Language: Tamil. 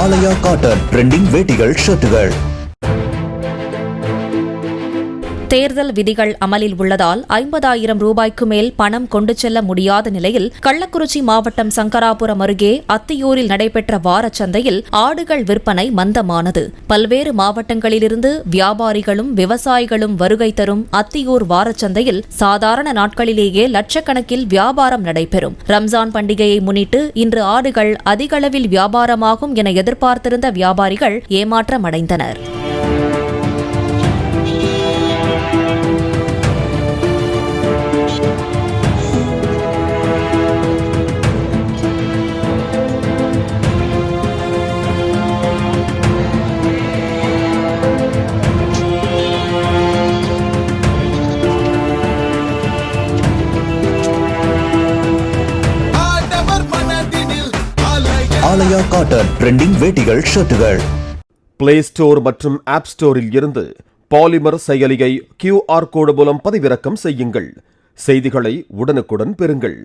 ஆலயா காட்டன் ட்ரெண்டிங் வேட்டிகள், ஷர்ட்டுகள். தேர்தல் விதிகள் அமலில் உள்ளதால் 50,000 ரூபாய்க்கு மேல் பணம் கொண்டு செல்ல முடியாத நிலையில் கள்ளக்குறிச்சி மாவட்டம் சங்கராபுரம் அருகே அத்தியூரில் நடைபெற்ற வாரச்சந்தையில் ஆடுகள் விற்பனை மந்தமானது. பல்வேறு மாவட்டங்களிலிருந்து வியாபாரிகளும் விவசாயிகளும் வருகை தரும் அத்தியூர் வாரச்சந்தையில் சாதாரண நாட்களிலேயே லட்சக்கணக்கில் வியாபாரம் நடைபெறும். ரம்ஜான் பண்டிகையை முன்னிட்டு இன்று ஆடுகள் அதிகளவில் வியாபாரமாகும் என எதிர்பார்த்திருந்த வியாபாரிகள் ஏமாற்றமடைந்தனர். ஆலயா காட்டன் ட்ரெண்டிங் வேட்டிகள், ஷர்ட்டுகள். பிளே ஸ்டோர் மற்றும் ஆப் ஸ்டோரில் இருந்து பாலிமர் செயலியை QR கோடு மூலம் பதிவிறக்கம் செய்யுங்கள். செய்திகளை உடனுக்குடன் பெறுங்கள்.